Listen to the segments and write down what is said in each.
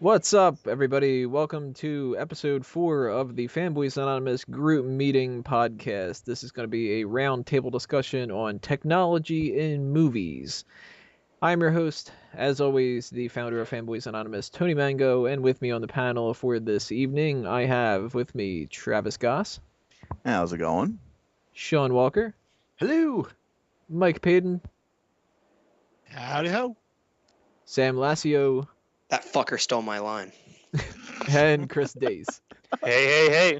What's up, everybody? Welcome to episode 4 of the Fanboys Anonymous group meeting podcast. This is going to be a roundtable discussion on technology in movies. I'm your host, as always, the founder of Fanboys Anonymous, Tony Mango, and with me on the panel for this evening, I have with me Travis Goss, How's it going? Shaun Walker, Hello. Mike Paden, Howdy ho. Sam Lassio, That fucker stole my line. and Chris Dace. Hey.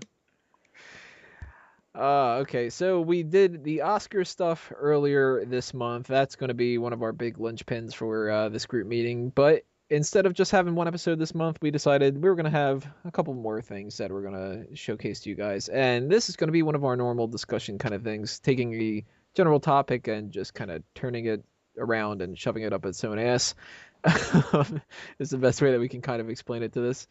Okay, so we did the Oscar stuff earlier this month. That's going to be one of our big linchpins for this group meeting. But instead of just having one episode this month, we decided we were going to have a couple more things that we're going to showcase to you guys. And this is going to be one of our normal discussion kind of things, taking a general topic and just kind of turning it around and shoving it up its own ass. Is the best way that we can kind of explain it to this.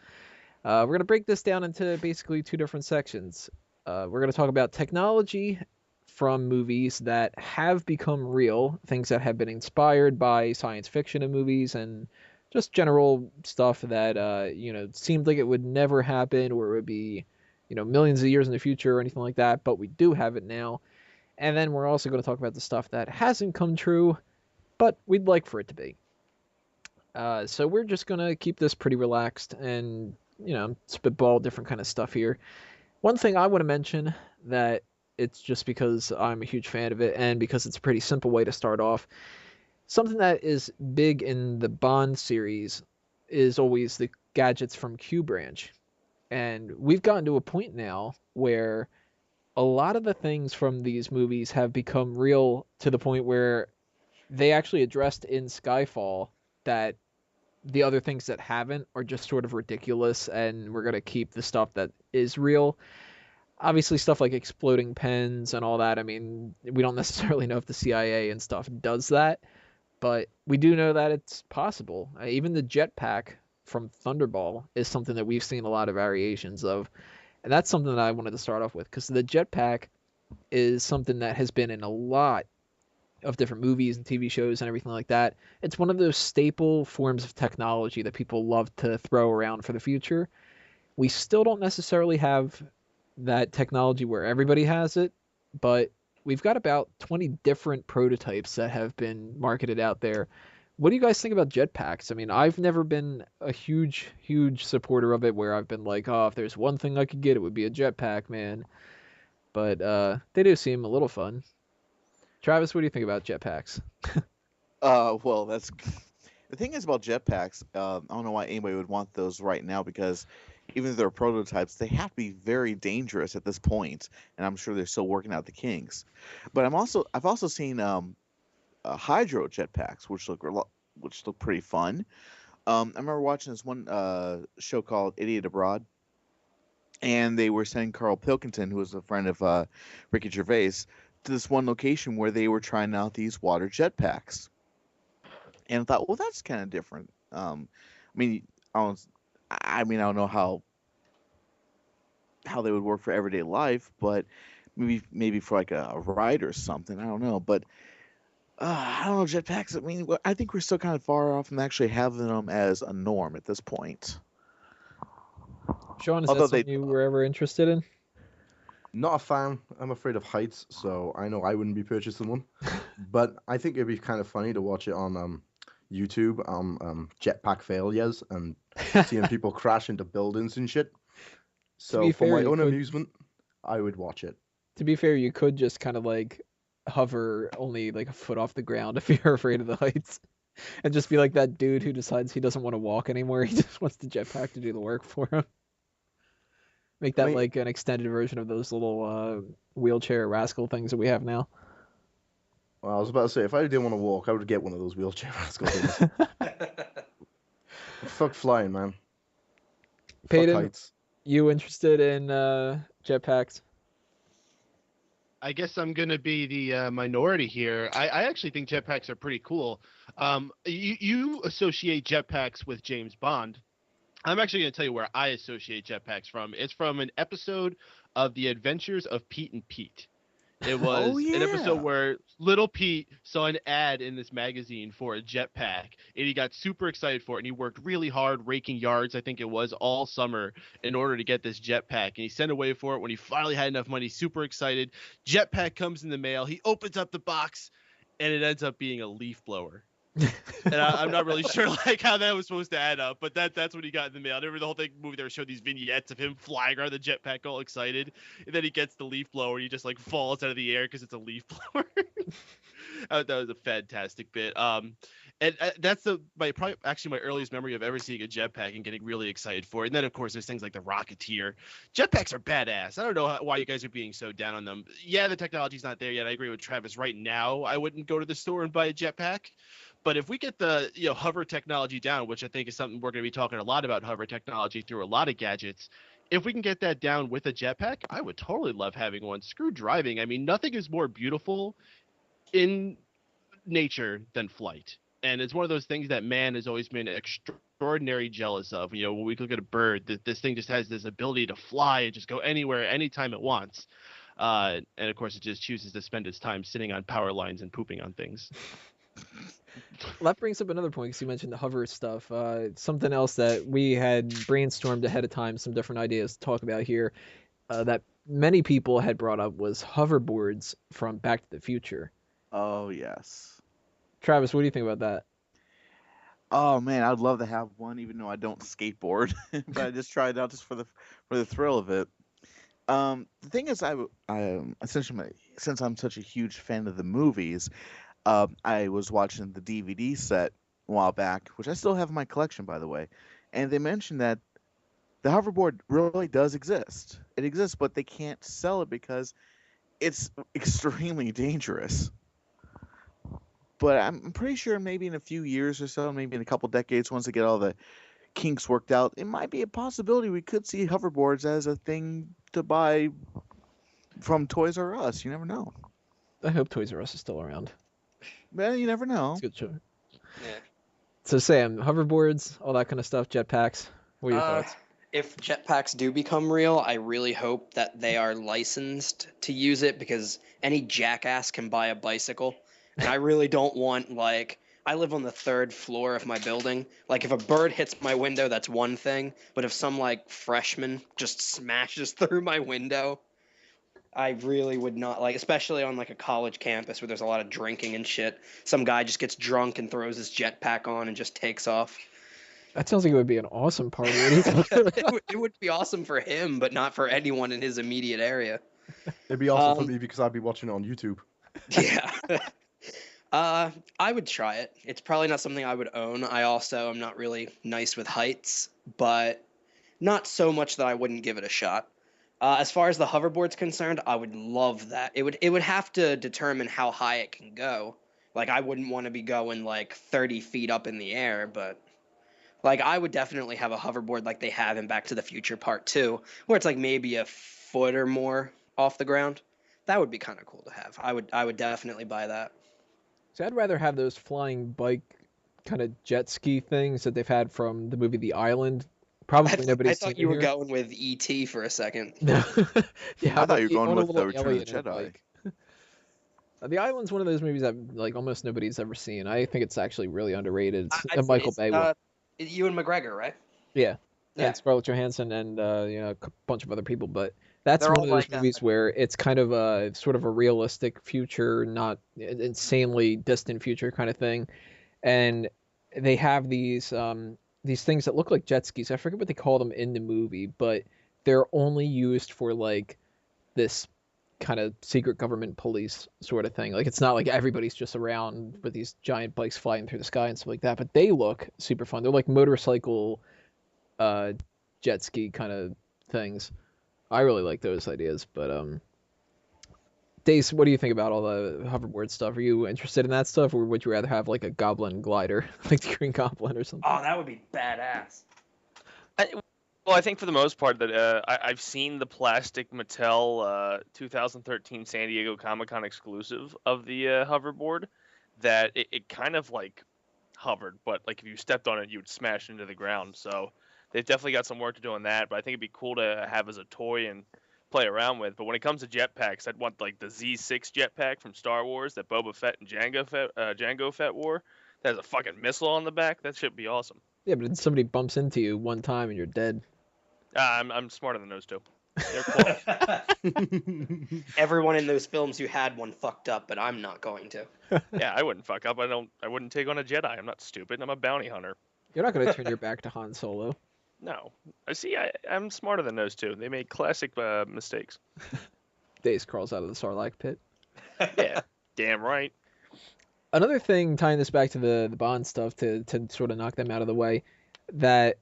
We're going to break this down into basically two different sections. We're going to talk about technology from movies that have become real, things that have been inspired by science fiction in movies, and just general stuff that seemed like it would never happen or it would be millions of years in the future or anything like that, but we do have it now. And then we're also going to talk about the stuff that hasn't come true, but we'd like for it to be. So we're just going to keep this pretty relaxed and spitball different kind of stuff here. One thing I want to mention that it's just because I'm a huge fan of it and because it's a pretty simple way to start off. Something that is big in the Bond series is always the gadgets from Q Branch. And we've gotten to a point now where a lot of the things from these movies have become real to the point where they actually addressed in Skyfall that the other things that haven't are just sort of ridiculous, and we're going to keep the stuff that is real. Obviously, stuff like exploding pens and all that, I mean, we don't necessarily know if the CIA and stuff does that, but we do know that it's possible. Even the jetpack from Thunderball is something that we've seen a lot of variations of, and that's something that I wanted to start off with, because the jetpack is something that has been in a lot of different movies and TV shows and everything like that. It's one of those staple forms of technology that people love to throw around for the future. We still don't necessarily have that technology where everybody has it, but we've got about 20 different prototypes that have been marketed out there. What do you guys think about jetpacks? I mean, I've never been a huge supporter of it where I've been like, oh, if there's one thing I could get, it would be a jetpack, man. But they do seem a little fun. Travis, what do you think about jetpacks? Well, that's the thing is about jetpacks. I don't know why anybody would want those right now because even if they're prototypes, they have to be very dangerous at this point, and I'm sure they're still working out the kinks. But I've also seen hydro jetpacks, which look pretty fun. I remember watching this one show called Idiot Abroad, and they were sending Carl Pilkington, who was a friend of Ricky Gervais, to this one location where they were trying out these water jetpacks, and I thought, well, that's kind of different. I mean, I don't know how they would work for everyday life, but maybe for like a ride or something. I don't know, but I don't know, jetpacks. I mean, I think we're still kind of far off from actually having them as a norm at this point. Shaun, is Although that something you were ever interested in? Not a fan. I'm afraid of heights, so I know I wouldn't be purchasing one. But I think it'd be kind of funny to watch it on YouTube, jetpack failures and seeing people crash into buildings and shit. So for my own amusement, I would watch it. To be fair, you could just kind of like hover only like a foot off the ground if you're afraid of the heights. And just be like that dude who decides he doesn't want to walk anymore. He just wants the jetpack to do the work for him. Make that like an extended version of those little wheelchair rascal things that we have now. Well, I was about to say, if I didn't want to walk, I would get one of those wheelchair rascal things. Fuck flying, man. Paden, you interested in jetpacks? I guess I'm going to be the minority here. I actually think jetpacks are pretty cool. You associate jetpacks with James Bond. I'm actually going to tell you where I associate jetpacks from. It's from an episode of The Adventures of Pete and Pete. It Oh was an episode yeah. where little Pete saw an ad in this magazine for a jetpack, and he got super excited for it, and he worked really hard raking yards, I think it was, all summer in order to get this jetpack. And he sent away for it when he finally had enough money, super excited. Jetpack comes in the mail. He opens up the box, and it ends up being a leaf blower. And I'm not really sure like how that was supposed to add up, but that's what he got in the mail. I remember the whole movie they were showing these vignettes of him flying around the jetpack all excited, and then he gets the leaf blower and he just like falls out of the air because it's a leaf blower. That was a fantastic bit. And that's probably actually my earliest memory of ever seeing a jetpack and getting really excited for it. And then of course there's things like the Rocketeer. Jetpacks are badass. I don't know why you guys are being so down on them. Yeah, the technology's not there yet. I agree with Travis. Right now, I wouldn't go to the store and buy a jetpack. But if we get the hover technology down, which I think is something we're going to be talking a lot about, hover technology through a lot of gadgets, if we can get that down with a jetpack, I would totally love having one. Screw driving. I mean, nothing is more beautiful in nature than flight. And it's one of those things that man has always been extraordinarily jealous of. When we look at a bird, this thing just has this ability to fly and just go anywhere, anytime it wants. And of course, it just chooses to spend its time sitting on power lines and pooping on things. Well, that brings up another point because you mentioned the hover stuff. Something else that we had brainstormed ahead of time, some different ideas to talk about here, that many people had brought up was hoverboards from Back to the Future. Oh yes. Travis, what do you think about that? Oh man, I'd love to have one, even though I don't skateboard, but I just tried it out just for the thrill of it. The thing is, I essentially, since I'm such a huge fan of the movies, I was watching the DVD set a while back, which I still have in my collection, by the way, and they mentioned that the hoverboard really does exist. It exists, but they can't sell it because it's extremely dangerous. But I'm pretty sure maybe in a few years or so, maybe in a couple decades, once they get all the kinks worked out, it might be a possibility we could see hoverboards as a thing to buy from Toys R Us. You never know. I hope Toys R Us is still around. Well, you never know. It's a good show. Yeah. So Sam, hoverboards, all that kind of stuff, jetpacks. What are your thoughts? If jetpacks do become real, I really hope that they are licensed to use it, because any jackass can buy a bicycle. And I really don't want, I live on the 3rd floor of my building. Like, if a bird hits my window, that's one thing. But if some, freshman just smashes through my window, I really would not especially on, a college campus where there's a lot of drinking and shit. Some guy just gets drunk and throws his jetpack on and just takes off. That sounds like it would be an awesome party. What are you talking about? It would be awesome for him, but not for anyone in his immediate area. It'd be awesome for me because I'd be watching it on YouTube. Yeah. I would try it. It's probably not something I would own. I also am not really nice with heights, but not so much that I wouldn't give it a shot. As far as the hoverboard's concerned, I would love that. It would have to determine how high it can go. I wouldn't want to be going 30 feet up in the air, but I would definitely have a hoverboard like they have in Back to the Future Part 2, where it's maybe a foot or more off the ground. That would be kind of cool to have. I would definitely buy that. So I'd rather have those flying bike kind of jet ski things that they've had from the movie The Island. Probably nobody's I seen thought you it were here. going with E.T. for a second. No. Yeah, I thought you were going on a with the little Return of alien the in a Jedi. bike. The Island's one of those movies that almost nobody's ever seen. I think it's actually really underrated. It's a Michael Bay one. Ewan McGregor, right? Yeah. Yeah. And Scarlett Johansson and a bunch of other people, but that's They're one all of those like that. movies where it's kind of a sort of a realistic future, not insanely distant future kind of thing. And they have these things that look like jet skis. I forget what they call them in the movie, but they're only used for this kind of secret government police sort of thing. It's not like everybody's just around with these giant bikes flying through the sky and stuff like that, but they look super fun. They're like motorcycle jet ski kind of things. I really like those ideas, but Dace, what do you think about all the hoverboard stuff? Are you interested in that stuff, or would you rather have a goblin glider, like the Green Goblin or something? Oh, that would be badass. Well, I think for the most part that I've seen the plastic Mattel 2013 San Diego Comic-Con exclusive of the hoverboard, that it kind of hovered, but if you stepped on it, you would smash into the ground. So they've definitely got some work to do on that. But I think it'd be cool to have as a toy and play around with. But when it comes to jetpacks, I'd want like the Z6 jetpack from Star Wars that Boba Fett and Jango Fett wore. That has a fucking missile on the back. That should be awesome. Yeah, but then somebody bumps into you one time and you're dead. I'm smarter than those two. They're close. Everyone in those films who had one fucked up, but I'm not going to. Yeah, I wouldn't fuck up. I wouldn't take on a Jedi. I'm not stupid. I'm a bounty hunter. You're not going to turn your back to Han Solo. No. I'm smarter than those two. They made classic mistakes. Dace crawls out of the Sarlacc pit. Yeah, damn right. Another thing, tying this back to the Bond stuff to sort of knock them out of the way, that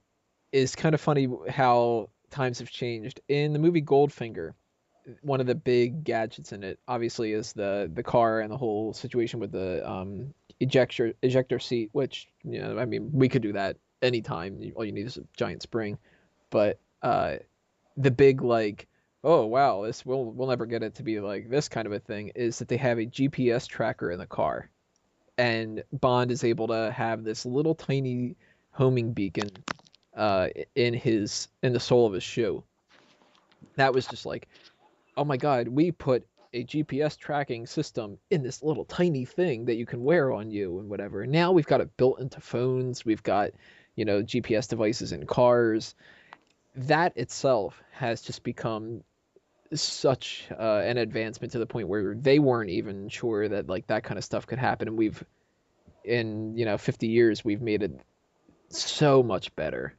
is kind of funny how times have changed. In the movie Goldfinger, one of the big gadgets in it, obviously, is the car and the whole situation with the ejector seat, which, you know, I mean, we could do that anytime. All you need is a giant spring. But the big, like, oh wow, this we'll never get it to be like this kind of a thing, is that they have a GPS tracker in the car, and Bond is able to have this little tiny homing beacon in the sole of his shoe. That was just like, oh my god, we put a GPS tracking system in this little tiny thing that you can wear on you and whatever. And now we've got it built into phones. We've got, you know, GPS devices in cars. That itself has just become such an advancement to the point where they weren't even sure that like that kind of stuff could happen. And we've, in, you know, 50 years, we've made it so much better.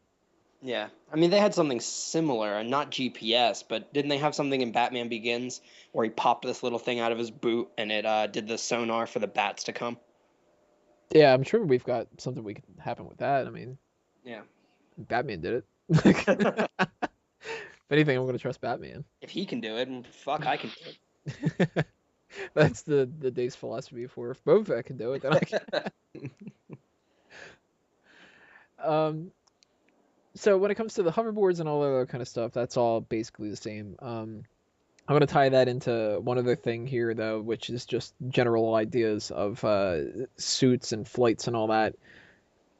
Yeah, I mean, they had something similar, not GPS, but didn't they have something in Batman Begins where he popped this little thing out of his boot and it did the sonar for the bats to come? Yeah, I'm sure we've got something we could happen with that. I mean, yeah, Batman did it. If anything, I'm going to trust Batman. If he can do it, fuck, I can do it. That's the Dace philosophy for if Boba Fett can do it, then I can. So when it comes to the hoverboards and all that other kind of stuff, that's all basically the same. I'm going to tie that into one other thing here, though, which is just general ideas of suits and flights and all that.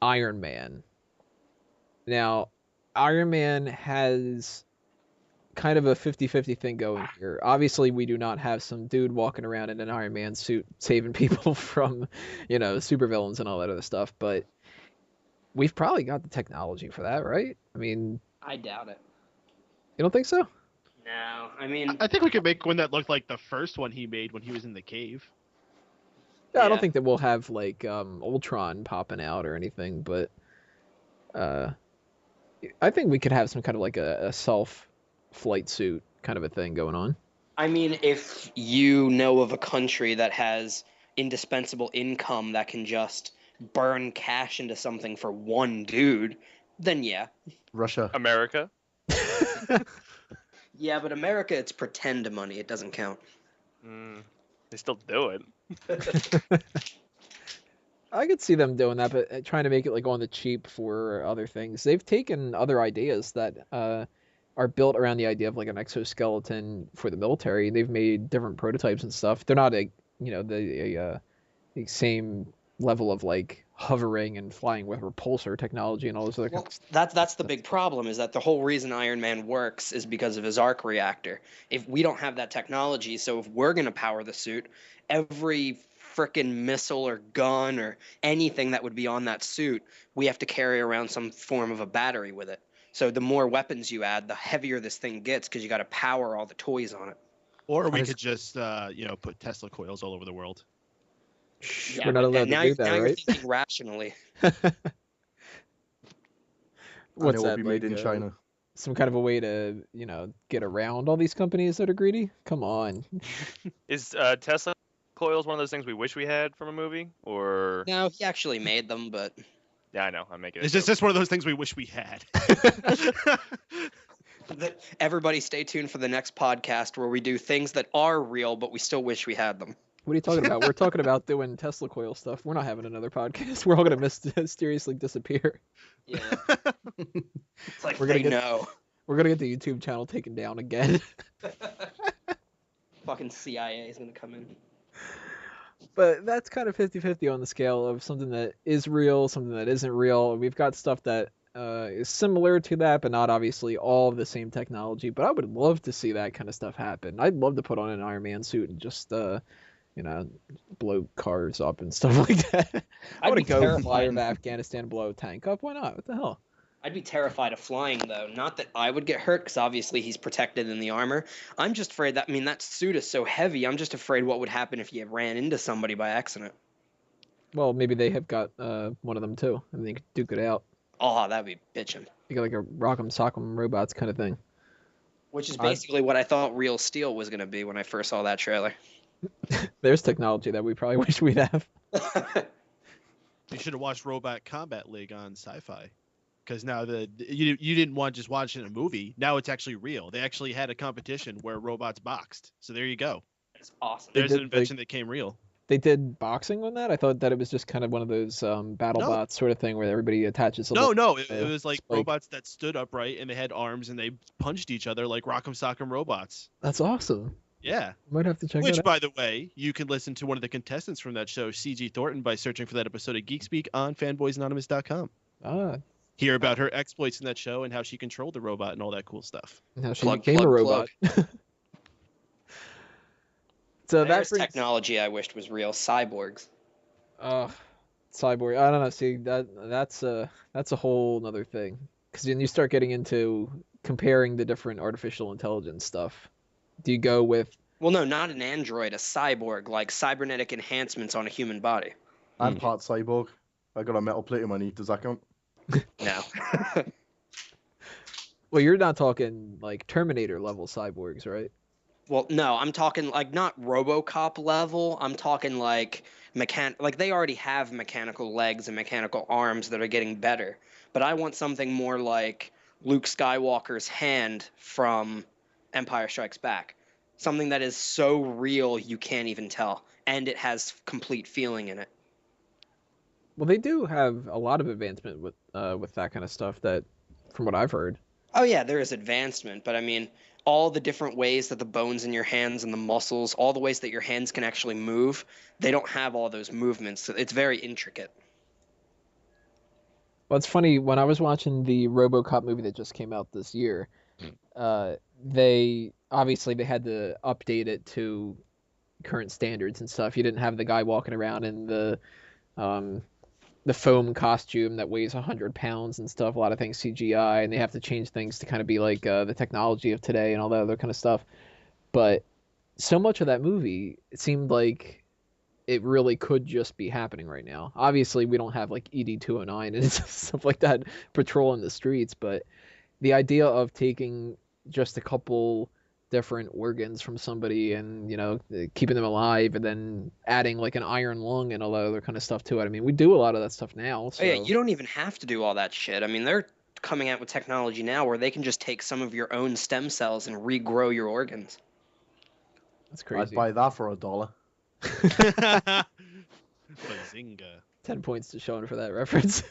Iron Man. Now, Iron Man has kind of a 50-50 thing going here. Obviously, we do not have some dude walking around in an Iron Man suit saving people from, you know, supervillains and all that other stuff, but we've probably got the technology for that, right? I mean, I doubt it. You don't think so? No, I mean, I think we could make one that looked like the first one he made when he was in the cave. Yeah, I don't think that we'll have like Ultron popping out or anything, but I think we could have some kind of like a self-flight suit kind of a thing going on. I mean, if you know of a country that has indispensable income that can just burn cash into something for one dude, then yeah. Russia. America. Yeah, but America, it's pretend money. It doesn't count. They still do it. I could see them doing that, but trying to make it like on the cheap for other things. They've taken other ideas that are built around the idea of like an exoskeleton for the military. They've made different prototypes and stuff. They're not the same level of like hovering and flying with repulsor technology and all this other kind of stuff. That's the big problem, is that the whole reason Iron Man works is because of his arc reactor. If we don't have that technology, so if we're going to power the suit, every frickin' missile or gun or anything that would be on that suit, we have to carry around some form of a battery with it. So the more weapons you add, the heavier this thing gets because you got to power all the toys on it. Or we could just, put Tesla coils all over the world. Yeah, we're not allowed to do that, now right? you're thinking rationally. What's it will that, be made like, in China. Some kind of a way to, get around all these companies that are greedy? Come on. Is Tesla coils one of those things we wish we had from a movie, or? No, he actually made them, but Yeah, I know. I'm making it. It's just one of those things we wish we had. everybody stay tuned for the next podcast where we do things that are real, but we still wish we had them. What are you talking about? We're talking about doing Tesla coil stuff. We're not having another podcast. We're all going to mysteriously disappear. Yeah. It's like We're gonna they get- know. We're going to get the YouTube channel taken down again. Fucking CIA is going to come in. But that's kind of 50-50 on the scale of something that is real, something that isn't real. We've got stuff that is similar to that, but not obviously all of the same technology. But I would love to see that kind of stuff happen. I'd love to put on an Iron Man suit and just blow cars up and stuff like that. I I'd want be to go fly terrified. over Afghanistan, blow a tank up. Why not? What the hell? I'd be terrified of flying, though. Not that I would get hurt, because obviously he's protected in the armor. I'm just afraid that, I mean, that suit is so heavy. I'm just afraid what would happen if you ran into somebody by accident. Well, maybe they have got one of them too, and they could duke it out. Oh, that'd be bitchin'. You got like a Rock'em Sock'em Robots kind of thing. Which is basically what I thought Real Steel was going to be when I first saw that trailer. There's technology that we probably wish we'd have. You should have watched Robot Combat League on Sci-Fi, because now you didn't want just watching a movie. Now it's actually real. They actually had a competition where robots boxed. So there you go. That's awesome. There's an invention that came real. They did boxing on that? I thought that it was just kind of one of those battle bots sort of thing where everybody attaches a No, it was like spike. robots that stood upright and they had arms and they punched each other like Rock'em Sock'em robots. That's awesome. Yeah. Might have to check Which, that out. by the way, you can listen to one of the contestants from that show, C.G. Thornton, by searching for that episode of Geek Speak on fanboysanonymous.com. Ah, Hear about her exploits in that show and how she controlled the robot and all that cool stuff. and how she Plug, became plug, a robot. So There's that brings technology I wished was real. Cyborgs. Cyborg. I don't know. See, that's a whole other thing. Because then you start getting into comparing the different artificial intelligence stuff. Do you go with Well, no, not an android, a cyborg, like cybernetic enhancements on a human body. I'm part cyborg. I got a metal plate in my knee. Does that count? No. Well, you're not talking like Terminator level cyborgs, right? Well, no, I'm talking like not RoboCop level. I'm talking like like they already have mechanical legs and mechanical arms that are getting better. But I want something more like Luke Skywalker's hand from Empire Strikes Back. Something that is so real you can't even tell, and it has complete feeling in it. Well, they do have a lot of advancement with that kind of stuff. That, from what I've heard. Oh yeah, there is advancement, but I mean, all the different ways that the bones in your hands and the muscles, all the ways that your hands can actually move, they don't have all those movements. It's very intricate. Well, it's funny, when I was watching the RoboCop movie that just came out this year, they had to update it to current standards and stuff. You didn't have the guy walking around in the foam costume that weighs 100 pounds and stuff. A lot of things CGI, and they have to change things to kind of be like the technology of today and all that other kind of stuff. But so much of that movie, it seemed like it really could just be happening right now. Obviously, we don't have like ED-209 and stuff like that patrolling the streets, but the idea of taking just a couple different organs from somebody and, keeping them alive and then adding like an iron lung and all that other kind of stuff to it. I mean, we do a lot of that stuff now. So. Oh, yeah, you don't even have to do all that shit. I mean, they're coming out with technology now where they can just take some of your own stem cells and regrow your organs. That's crazy. I'd buy that for $1. Bazinga. 10 points to Shaun for that reference.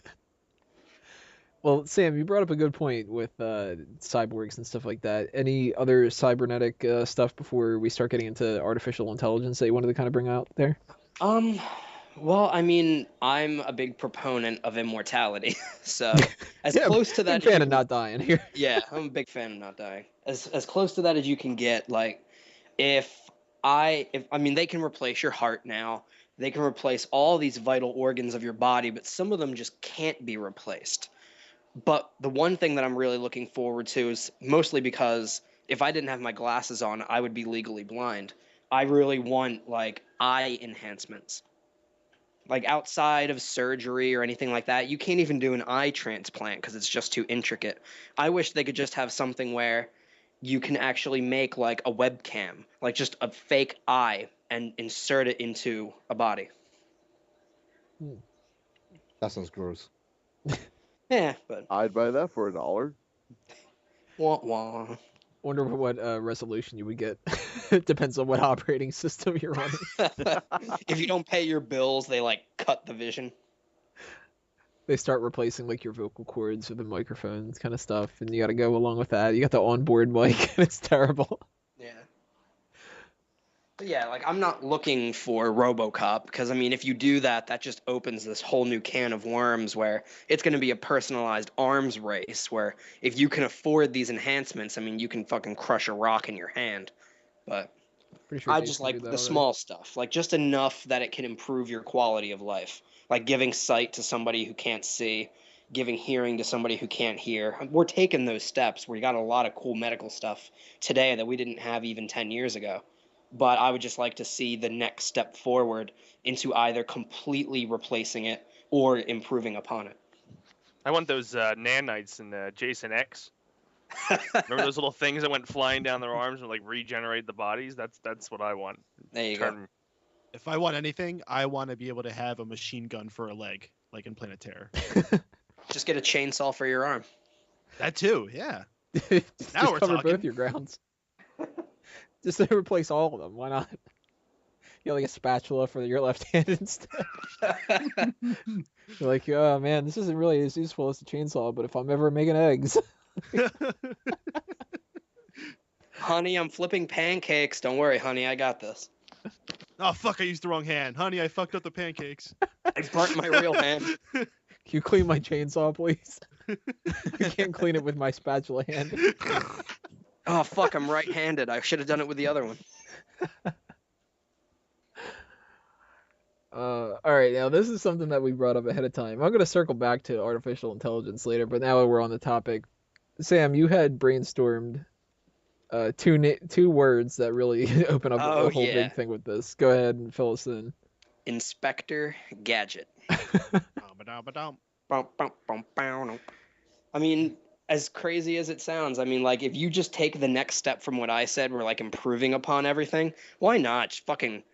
Well, Sam, you brought up a good point with cyborgs and stuff like that. Any other cybernetic stuff before we start getting into artificial intelligence that you wanted to kind of bring out there? Well, I mean, I'm a big proponent of immortality, so as Yeah, close to that big fan of not dying here. Yeah, I'm a big fan of not dying. As close to that as you can get. Like, if I mean, they can replace your heart now. They can replace all these vital organs of your body, but some of them just can't be replaced. But the one thing that I'm really looking forward to is mostly because if I didn't have my glasses on, I would be legally blind. I really want, like, eye enhancements. Like, outside of surgery or anything like that, you can't even do an eye transplant because it's just too intricate. I wish they could just have something where you can actually make, like, a webcam, like just a fake eye, and insert it into a body. That sounds gross. Yeah, but I'd buy that for $1. wah wah. Wonder what resolution you would get. It depends on what operating system you're running. If you don't pay your bills, they like cut the vision. They start replacing like your vocal cords with the microphones kind of stuff, and you got to go along with that. You got the onboard mic, and it's terrible. Yeah. Yeah, like I'm not looking for RoboCop because I mean, if you do that, that just opens this whole new can of worms where it's going to be a personalized arms race. Where if you can afford these enhancements, I mean, you can fucking crush a rock in your hand. But Pretty sure I Dace just can do like that the already. small stuff, like just enough that it can improve your quality of life, like giving sight to somebody who can't see, giving hearing to somebody who can't hear. We're taking those steps. We got a lot of cool medical stuff today that we didn't have even 10 years ago. But I would just like to see the next step forward into either completely replacing it or improving upon it. I want those nanites in Jason X. Remember those little things that went flying down their arms and like regenerate the bodies? That's what I want. There you go. If I want anything, I want to be able to have a machine gun for a leg, like in Planet Terror. Just get a chainsaw for your arm. That too, yeah. just Now we're cover talking. both your grounds. Just to replace all of them. Why not? You know, like a spatula for your left hand instead. You're like, oh man, this isn't really as useful as a chainsaw, but if I'm ever making eggs. Honey, I'm flipping pancakes. Don't worry, honey, I got this. Oh fuck! I used the wrong hand, honey. I fucked up the pancakes. I burnt my real hand. Can you clean my chainsaw, please? I can't clean it with my spatula hand. Oh fuck! I'm right-handed. I should have done it with the other one. All right, now this is something that we brought up ahead of time. I'm gonna circle back to artificial intelligence later, but now we're on the topic. Sam, you had brainstormed two words that really open up a whole big thing with this. Go ahead and fill us in. Inspector Gadget. Ba-dum-ba-dum. I mean, as crazy as it sounds, I mean, like, if you just take the next step from what I said, we're like improving upon everything, why not? Just fucking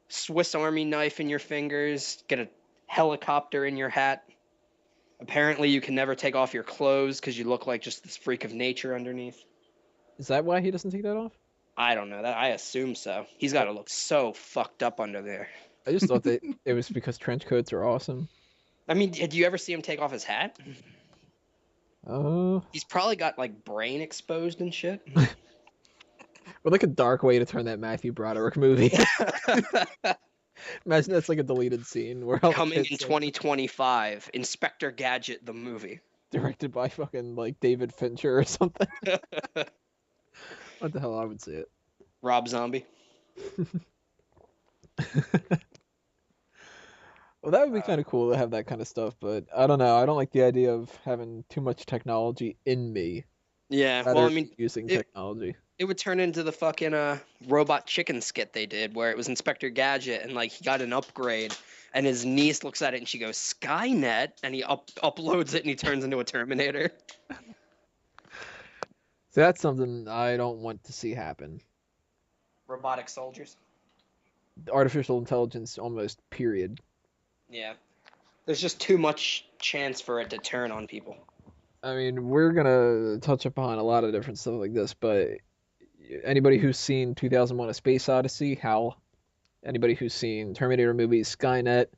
Swiss Army knife in your fingers, get a helicopter in your hat. Apparently, you can never take off your clothes because you look like just this freak of nature underneath. Is that why he doesn't take that off? I don't know. That I assume so. He's got to look so fucked up under there. I just thought that it was because trench coats are awesome. I mean, did you ever see him take off his hat? He's probably got like brain exposed and shit. Or like a dark way to turn that Matthew Broderick movie. Imagine that's like a deleted scene where coming in 2025, Inspector Gadget the movie, directed by fucking like David Fincher or something. What the hell? I would see it. Rob Zombie. Well, that would be kind of cool to have that kind of stuff, but I don't know. I don't like the idea of having too much technology in me. Yeah, Rather well, I mean, using technology. It would turn into the fucking robot chicken skit they did, where it was Inspector Gadget, and like he got an upgrade, and his niece looks at it and she goes Skynet, and he uploads it and he turns into a Terminator. So that's something I don't want to see happen. Robotic soldiers. Artificial intelligence, almost. Period. Yeah, there's just too much chance for it to turn on people. I mean, we're gonna touch upon a lot of different stuff like this, but anybody who's seen 2001: A Space Odyssey, HAL, anybody who's seen Terminator movies, Skynet,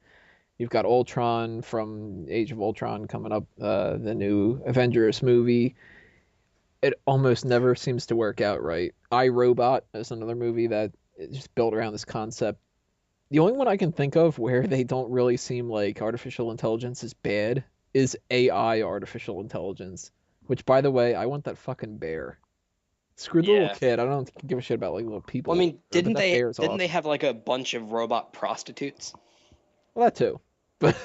you've got Ultron from Age of Ultron coming up, the new Avengers movie. It almost never seems to work out right. I, Robot is another movie that is just built around this concept. The only one I can think of where they don't really seem like artificial intelligence is bad is AI artificial intelligence. Which, by the way, I want that fucking bear. Screw the little kid. I don't give a shit about like little people. Well, I mean, didn't they awesome. have like a bunch of robot prostitutes? Well, that too. But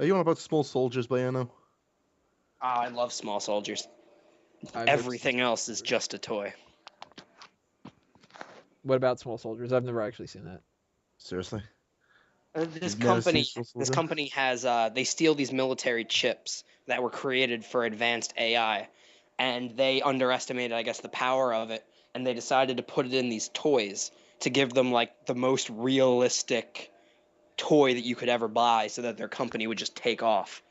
Are you on about Small Soldiers by now? I love Small Soldiers. Everything else is just a toy. What about Small Soldiers? I've never actually seen that. Seriously? This company has they steal these military chips that were created for advanced AI, and they underestimated, I guess, the power of it, and they decided to put it in these toys to give them like the most realistic toy that you could ever buy, so that their company would just take off.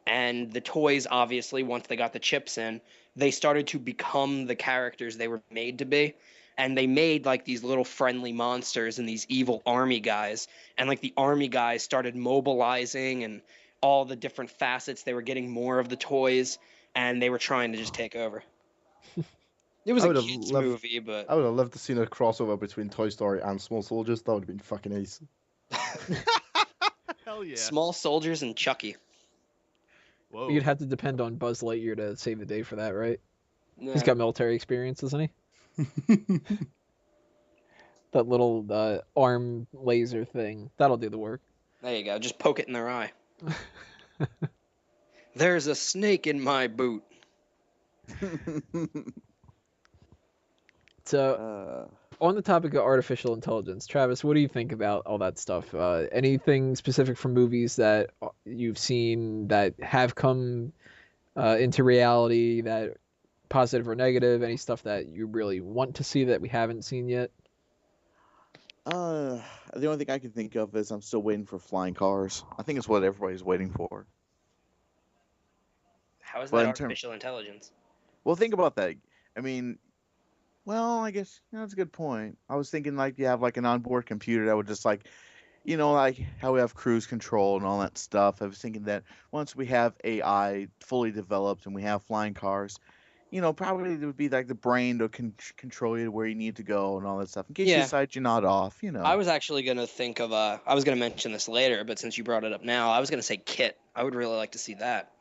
And the toys, obviously, once they got the chips in, they started to become the characters they were made to be. And they made like these little friendly monsters and these evil army guys. And like the army guys started mobilizing and all the different facets. They were getting more of the toys and they were trying to just take over. It was I a would have kids loved- movie, but I would have loved to seen a crossover between Toy Story and Small Soldiers. That would have been fucking ace. Hell yeah. Small Soldiers and Chucky. Whoa. You'd have to depend on Buzz Lightyear to save the day for that, right? Nah. He's got military experience, doesn't he? That little arm laser thing. That'll do the work. There you go. Just poke it in their eye. There's a snake in my boot. So, on the topic of artificial intelligence, Travis, what do you think about all that stuff? Anything specific from movies that you've seen that have come into reality, that positive or negative? Any stuff that you really want to see that we haven't seen yet? The only thing I can think of is I'm still waiting for flying cars. I think it's what everybody's waiting for. How is Well, that in term- artificial intelligence? Well, think about that. I mean, well, I guess that's a good point. I was thinking like you have like an onboard computer that would just like, like how we have cruise control and all that stuff. I was thinking that once we have AI fully developed and we have flying cars, probably it would be like the brain to control you to where you need to go and all that stuff in case you Yeah. decide you're not off. I was actually going to think of I was going to mention this later, but since you brought it up now, I was going to say Kit. I would really like to see that.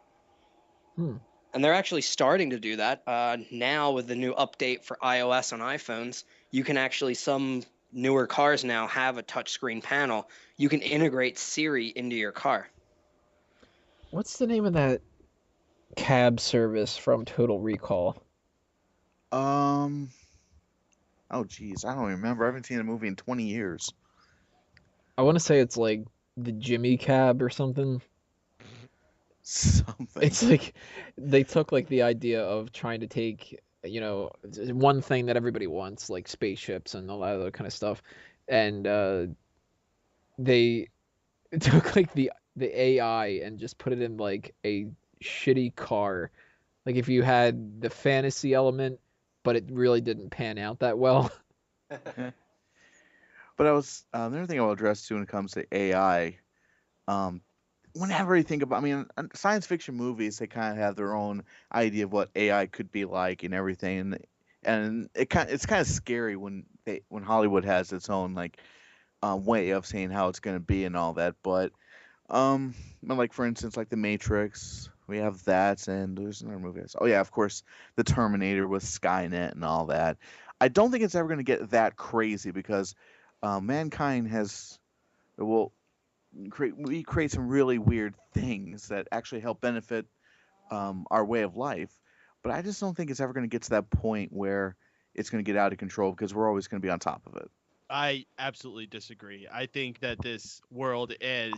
And they're actually starting to do that. Now with the new update for iOS on iPhones, you can actually, some newer cars now have a touchscreen panel. You can integrate Siri into your car. What's the name of that cab service from Total Recall? Oh geez, I don't remember. I haven't seen a movie in 20 years. I want to say it's like the Jimmy Cab or something. Something. It's like they took like the idea of trying to take, one thing that everybody wants, like spaceships and all that other kind of stuff, and they took like the AI and just put it in like a shitty car. Like if you had the fantasy element, but it really didn't pan out that well. But I was another thing I'll address too when it comes to AI. Whenever you think about, science fiction movies, they kind of have their own idea of what AI could be like and everything, and it's kind of scary when Hollywood has its own like way of saying how it's going to be and all that. But like for instance, like The Matrix, we have that, and there's another movie. Oh yeah, of course, The Terminator with Skynet and all that. I don't think it's ever going to get that crazy because mankind has, we create some really weird things that actually help benefit our way of life. But I just don't think it's ever going to get to that point where it's going to get out of control because we're always going to be on top of it. I absolutely disagree. I think that this world is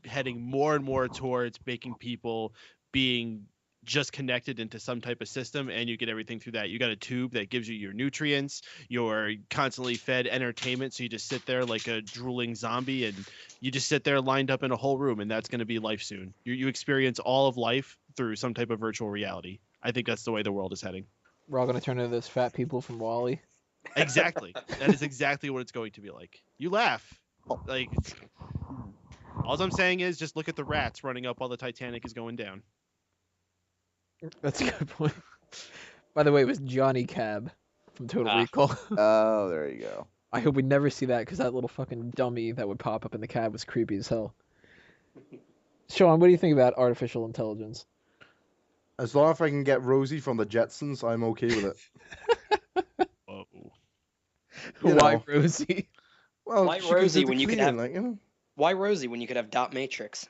heading more and more towards making people being just connected into some type of system, and you get everything through that. You got a tube that gives you your nutrients, you're constantly fed entertainment, so you just sit there like a drooling zombie, and you just sit there lined up in a whole room, and that's going to be life soon. You experience all of life through some type of virtual reality. I think that's the way the world is heading. We're all gonna turn into those fat people from WALL-E. Exactly. That is exactly what it's going to be like. You laugh. Like, all I'm saying is just look at the rats running up while the Titanic is going down. That's a good point. By the way, it was Johnny Cab from Total Recall. Oh, there you go. I hope we never see that because that little fucking dummy that would pop up in the cab was creepy as hell. Shaun, what do you think about artificial intelligence? As long as I can get Rosie from the Jetsons, I'm okay with it. Whoa. Why Rosie? Well, Why she can do Rosie the when you could cleaning, have- Why Rosie when you could have Dot Matrix?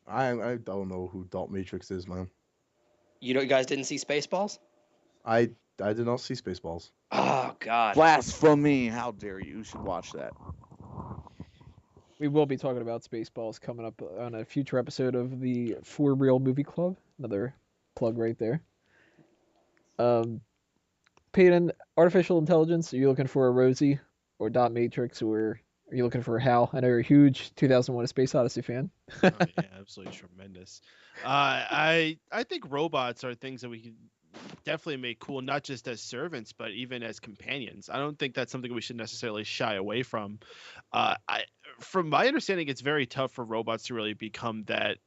I don't know who Dot Matrix is, man. You guys didn't see Spaceballs? I did not see Spaceballs. Oh God. Blasphemy! How dare you? You should watch that. We will be talking about Spaceballs coming up on a future episode of the For Real Movie Club. Another plug right there. Paden, artificial intelligence, are you looking for a Rosie or Dot Matrix, or are you looking for a Hal? I know you're a huge 2001 A Space Odyssey fan. Oh, yeah, absolutely tremendous. I think robots are things that we can definitely make cool, not just as servants, but even as companions. I don't think that's something we should necessarily shy away from. From my understanding, it's very tough for robots to really become that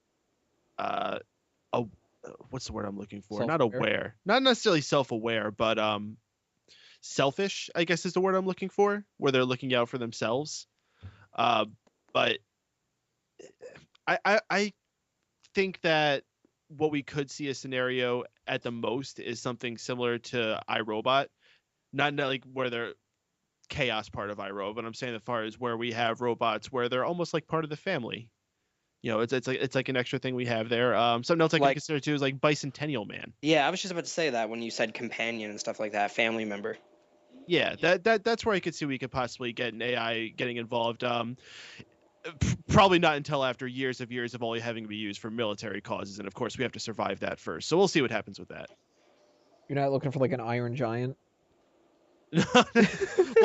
what's the word I'm looking for? Not Self-aware. aware, not necessarily self-aware, but selfish, I guess is the word I'm looking for, where they're looking out for themselves. But I think that what we could see a scenario at the most is something similar to iRobot, not like where they're chaos part of iRobot, but I'm saying as far as where we have robots where they're almost like part of the family. It's like an extra thing we have there. Something else I can consider too is like Bicentennial Man. Yeah, I was just about to say that when you said companion and stuff like that, family member. Yeah, that's where I could see we could possibly get an AI getting involved. Probably not until after years of only having to be used for military causes, and of course we have to survive that first. So we'll see what happens with that. You're not looking for like an Iron Giant? Well, Fuck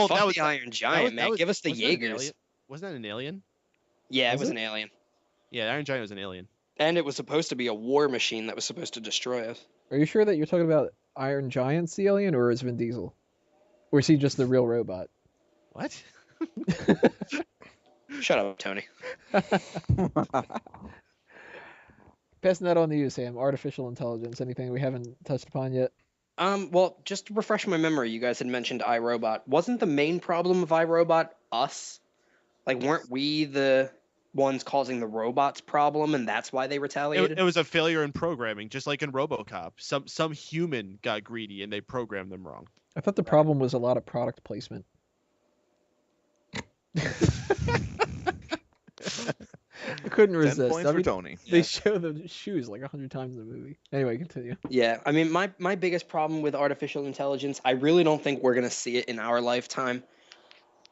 that was the Iron Giant, man. Give us the wasn't that an Jaegers. alien? Wasn't that an alien? Yeah, it Was was it? an alien. Yeah, Iron Giant was an alien. And it was supposed to be a war machine that was supposed to destroy us. Are you sure that you're talking about Iron Giant's the alien, or is Vin Diesel? Or is he just the real robot? What? Shut up, Tony. Passing that on to you, Sam. Artificial intelligence. Anything we haven't touched upon yet? Well, just to refresh my memory, you guys had mentioned iRobot. Wasn't the main problem of iRobot us? Like, weren't we the ones causing the robots problem, and that's why they retaliated? It was a failure in programming, just like in RoboCop. Some human got greedy and they programmed them wrong. I thought the problem was a lot of product placement. I couldn't 10 resist. points I for mean, Tony. they show the shoes like 100 times in the movie. Anyway, continue. Yeah, I mean, my biggest problem with artificial intelligence, I really don't think we're gonna see it in our lifetime.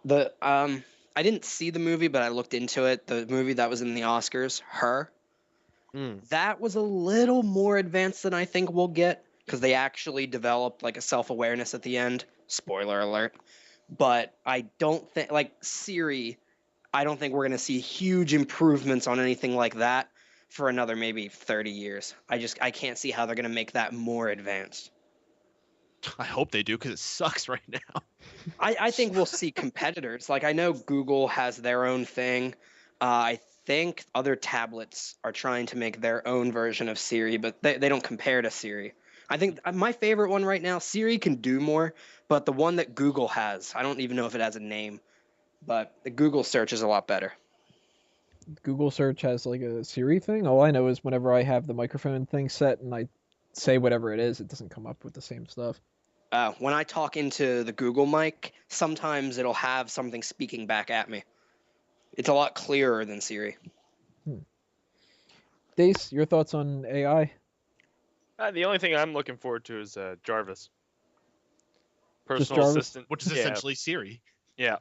I didn't see the movie, but I looked into it. The movie that was in the Oscars, Her, that was a little more advanced than I think we'll get, because they actually developed like a self-awareness at the end. Spoiler alert. But I don't think, like Siri, I don't think we're gonna see huge improvements on anything like that for another maybe 30 years. I can't see how they're gonna make that more advanced. I hope they do, because it sucks right now. I think we'll see competitors. Like, I know Google has their own thing. I think other tablets are trying to make their own version of Siri, but they don't compare to Siri. I think my favorite one right now, Siri can do more, but the one that Google has, I don't even know if it has a name, but the Google search is a lot better. Google search has like a Siri thing. All I know is whenever I have the microphone thing set and I say whatever it is, it doesn't come up with the same stuff. When I talk into the Google mic, sometimes it'll have something speaking back at me. It's a lot clearer than Siri. Dace, your thoughts on AI? The only thing I'm looking forward to is Jarvis. Just Personal Jarvis? assistant. Which is essentially Siri. Yeah.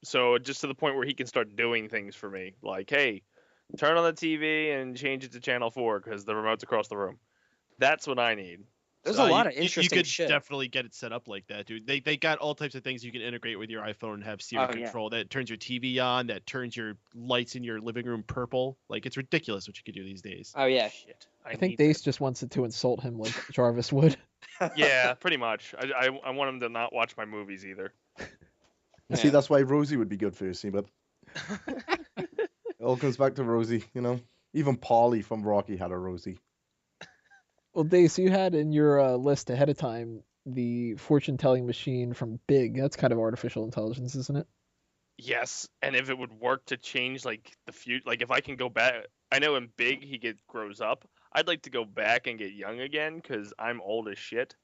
So just to the point where he can start doing things for me. Like, hey, turn on the TV and change it to channel 4 because the remote's across the room. That's what I need. There's a lot of You interesting could shit. definitely get it set up like that, dude. They got all types of things you can integrate with your iPhone and have Siri control. That turns your TV on, that turns your lights in your living room purple. Like, it's ridiculous what you can do these days. Oh, yeah. Shit. I think Dace just wants it to insult him like Jarvis would. Yeah, pretty much. I want him to not watch my movies either. See, that's why Rosie would be good for you, see, but it all comes back to Rosie, you know? Even Polly from Rocky had a Rosie. Well, Dace, you had in your list ahead of time the fortune-telling machine from Big. That's kind of artificial intelligence, isn't it? Yes, and if it would work to change like the future, like if I can go back, I know in Big he grows up. I'd like to go back and get young again because I'm old as shit.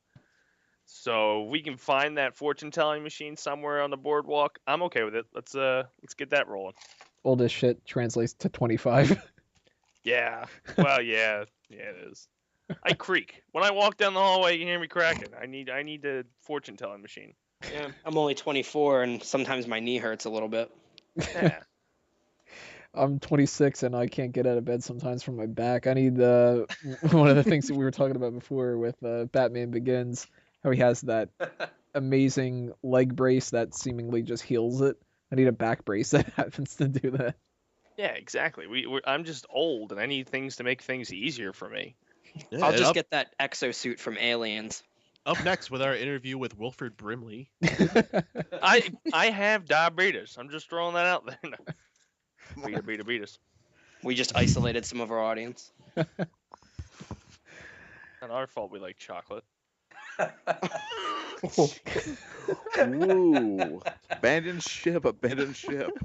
So we can find that fortune-telling machine somewhere on the boardwalk. I'm okay with it. Let's get that rolling. Old as shit translates to 25. Yeah. Well, yeah, it is. I creak when I walk down the hallway. You hear me cracking. I need a fortune-telling machine. Yeah, I'm only 24, and sometimes my knee hurts a little bit. Yeah. I'm 26 and I can't get out of bed sometimes from my back. I need one of the things that we were talking about before with Batman Begins, how he has that amazing leg brace that seemingly just heals it. I need a back brace that happens to do that. Yeah, exactly. I'm just old, and I need things to make things easier for me. Yeah, I'll just get that exosuit from Aliens. Up next with our interview with Wilford Brimley. I have diabetes. I'm just throwing that out there. Beat us. We just isolated some of our audience. Not our fault we like chocolate. Ooh. Abandoned ship.